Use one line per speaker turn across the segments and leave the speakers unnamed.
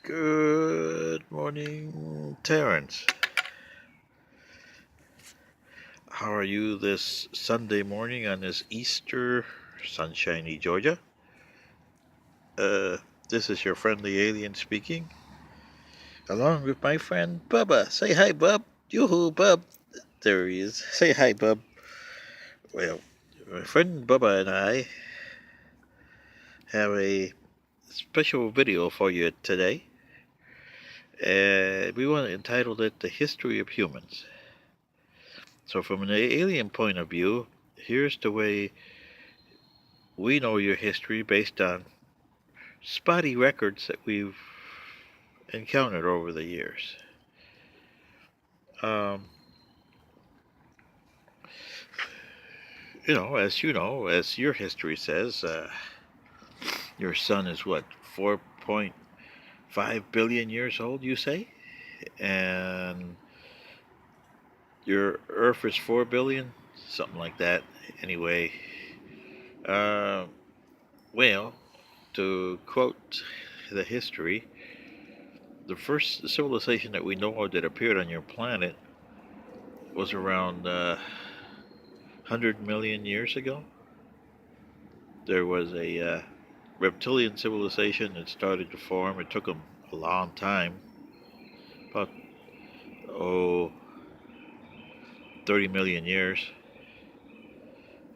Good morning, Terrence. How are you this Sunday morning on this Easter, sunshiny Georgia? Uh, this is your friendly alien speaking, along with my friend Bubba. Say hi, Bub. Yoo-hoo, Bub. There he is. Say hi, Bub. Well, my friend Bubba and I have a special video for you today, and we want to entitle it "The History of Humans." So, from an alien point of view, here's the way we know your history based on spotty records that we've encountered over the years. Um, as your history says, your sun is what, 4.5 billion years old, you say? And your Earth is 4 billion? Something like that. Anyway, uh, well, to quote the history, the first civilization that we know of that appeared on your planet was around 100 million years ago. There was a reptilian civilization that started to form. It took them a long time, about oh 30 million years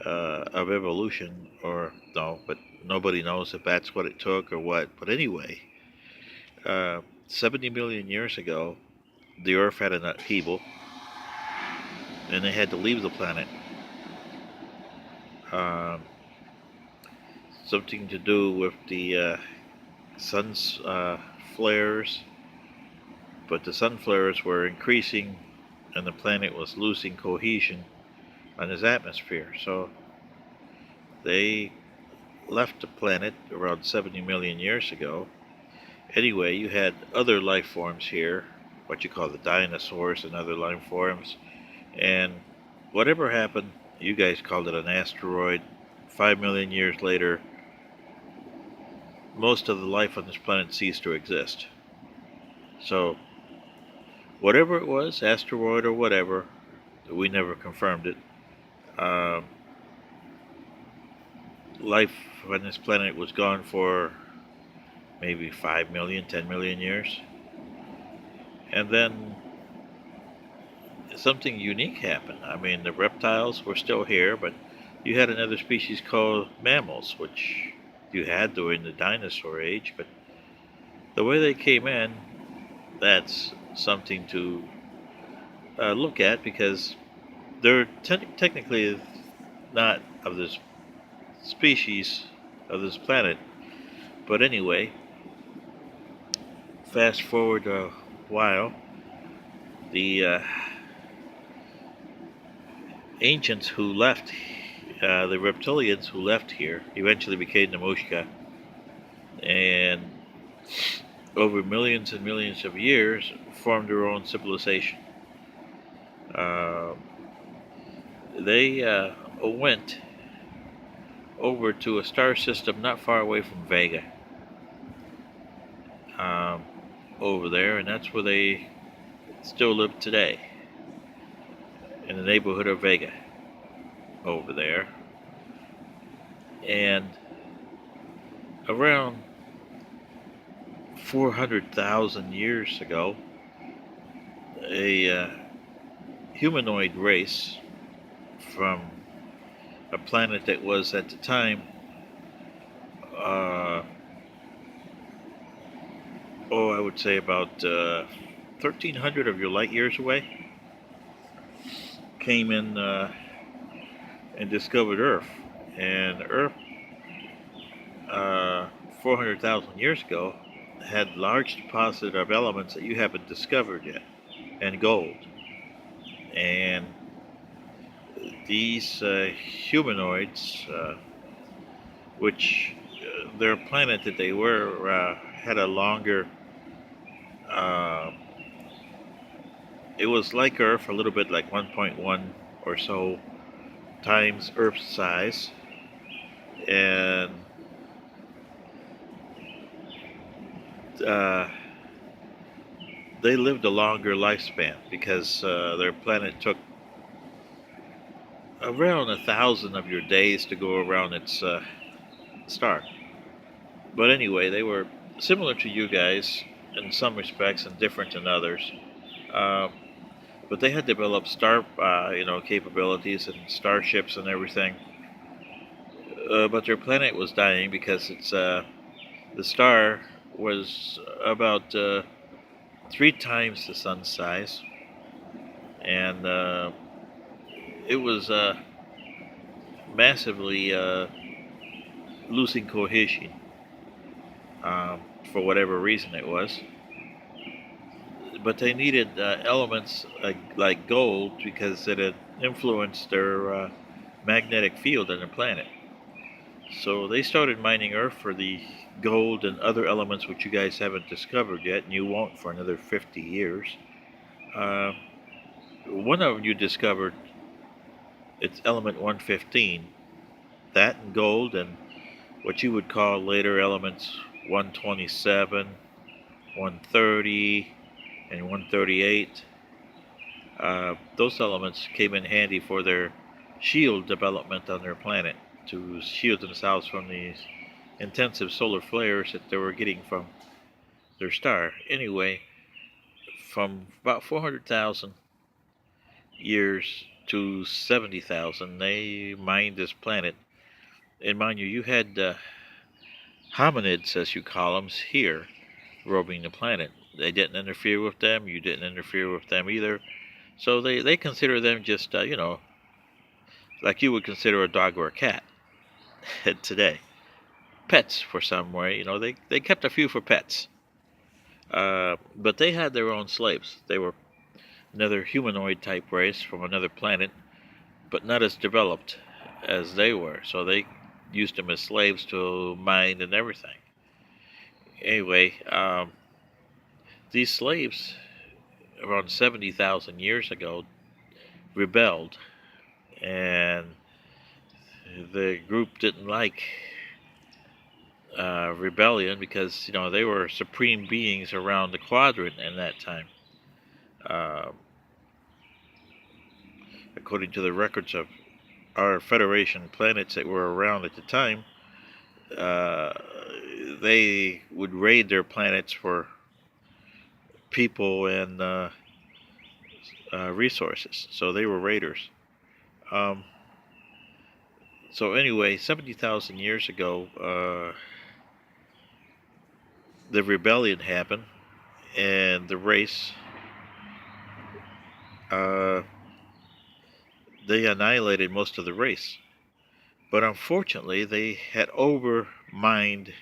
of evolution, or no, but nobody knows if that's what it took or what. But anyway, 70 million years ago, the Earth had an upheaval, and they had to leave the planet. Um, Something to do with the sun's flares, but the sun flares were increasing, and the planet was losing cohesion on its atmosphere. So they left the planet around 70 million years ago. Anyway, you had other life forms here, what you call the dinosaurs and other life forms. And whatever happened, you guys called it an asteroid. 5 million years later, most of the life on this planet ceased to exist. So, whatever it was, asteroid or whatever, we never confirmed it. Um, Life on this planet was gone for maybe 5 million, 10 million years. And then something unique happened. I mean, the reptiles were still here, but you had another species called mammals, which you had during the dinosaur age. But the way they came in, that's something to look at, because they're technically not of this species, of this planet. But anyway, fast forward a while, the ancients who left, the reptilians who left here, eventually became the Mushka, and over millions and millions of years formed their own civilization. Uh, they went over to a star system not far away from Vega, um, over there, and that's where they still live today, in the neighborhood of Vega, over there. And around 400,000 years ago, a humanoid race from a planet that was at the time, uh, I would say about 1,300 of your light years away, came in and discovered Earth. And Earth, uh, 400,000 years ago, had large deposit of elements that you haven't discovered yet, and gold. And these humanoids, which their planet that they were, had a longer, uh, it was like Earth, a little bit like 1.1 or so times Earth's size. And uh, they lived a longer lifespan because their planet took around 1,000 of your days to go around its star. But anyway, they were similar to you guys in some respects and different in others. Uh, but they had developed star, capabilities and starships and everything. But their planet was dying because the star was about 3 times the sun's size, and it was massively losing cohesion um, for whatever reason it was. But they needed elements like gold because it had influenced their magnetic field on the planet. So they started mining Earth for the gold and other elements which you guys haven't discovered yet, and you won't for another 50 years. Uh, One of them you discovered, it's element 115. That and gold and what you would call later elements 127, 130, and 138. Those elements came in handy for their shield development on their planet to shield themselves from these intensive solar flares that they were getting from their star. Anyway, from about 400,000 years to 70,000, they mined this planet. And mind you, you had hominids, as you call them, here roaming the planet. They didn't interfere with them. You didn't interfere with them either. So they consider them just, like you would consider a dog or a cat today. Pets for some way, they kept a few for pets. But they had their own slaves. They were another humanoid type race from another planet, but not as developed as they were. So they used them as slaves to mine and everything. Anyway, these slaves, around 70,000 years ago, rebelled, and the group didn't like rebellion because they were supreme beings around the quadrant in that time. Uh, According to the records of our Federation planets that were around at the time, uh, they would raid their planets for people and resources. So they were raiders. Um, so anyway, 70,000 years ago, the rebellion happened, and the race, uh, they annihilated most of the race. But unfortunately, they had overmined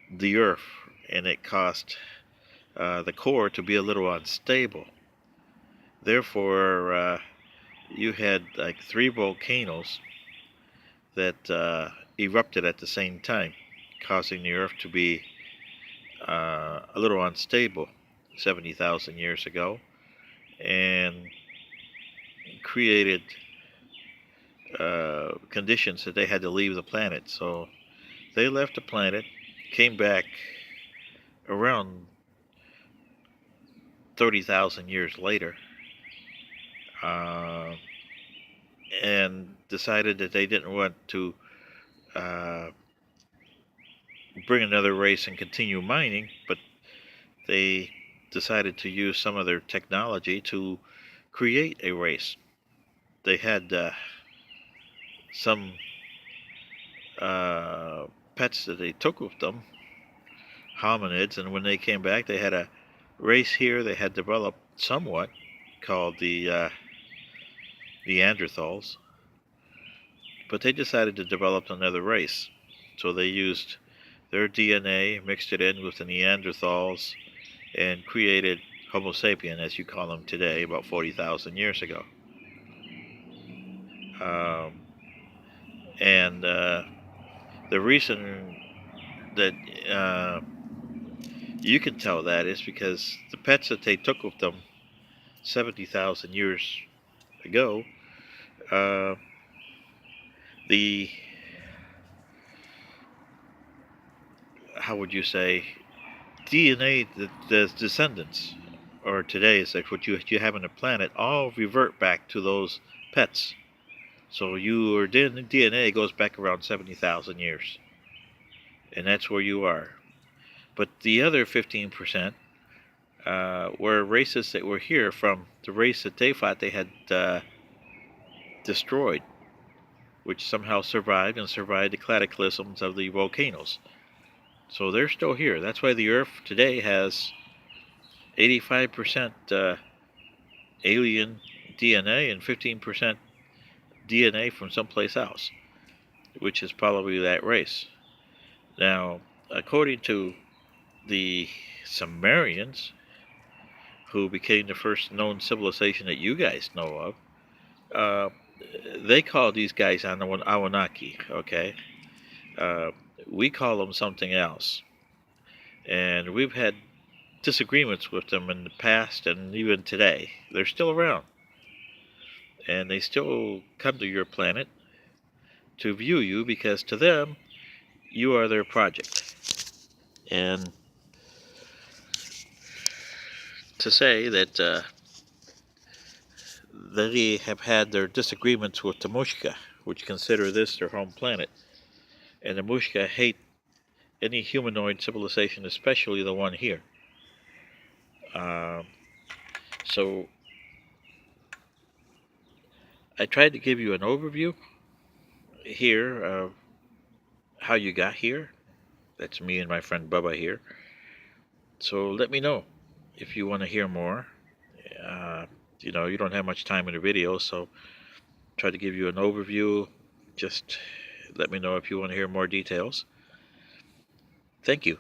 the Earth, and it caused the core to be a little unstable. Therefore, you had like 3 volcanoes that erupted at the same time, causing the Earth to be a little unstable 70,000 years ago, and created conditions that they had to leave the planet. So they left the planet, came back around 30,000 years later, uh, and decided that they didn't want to uh, bring another race and continue mining, but they decided to use some of their technology to create a race. They had some pets that they took with them, hominids, and when they came back, they had a race here they had developed somewhat called the Neanderthals, but they decided to develop another race. So they used their DNA, mixed it in with the Neanderthals, and created Homo sapien, as you call them today, about 40,000 years ago. Um, and the reason that you can tell that is because the pets that they took with them 70,000 years ago, uh, the, how would you say, DNA, the descendants or today is like what you have on the planet all revert back to those pets. So your DNA goes back around 70,000 years, and that's where you are. But the other 15% were races that were here from the race that they thought they had destroyed, which somehow survived and survived the cataclysms of the volcanoes. So they're still here. That's why the Earth today has 85% alien DNA and 15% DNA from someplace else, which is probably that race. Now, according to the Sumerians, who became the first known civilization that you guys know of, uh, they call these guys Anunnaki, okay? Uh, we call them something else. And we've had disagreements with them in the past and even today. They're still around. And they still come to your planet to view you because to them, you are their project. And to say that they have had their disagreements with the Mushka, which consider this their home planet. And the Mushka hate any humanoid civilization, especially the one here. Um, so I tried to give you an overview here of how you got here. That's me and my friend Bubba here. So let me know if you want to hear more. Uh, you don't have much time in the video, so try to give you an overview. Just let me know if you want to hear more details. Thank you.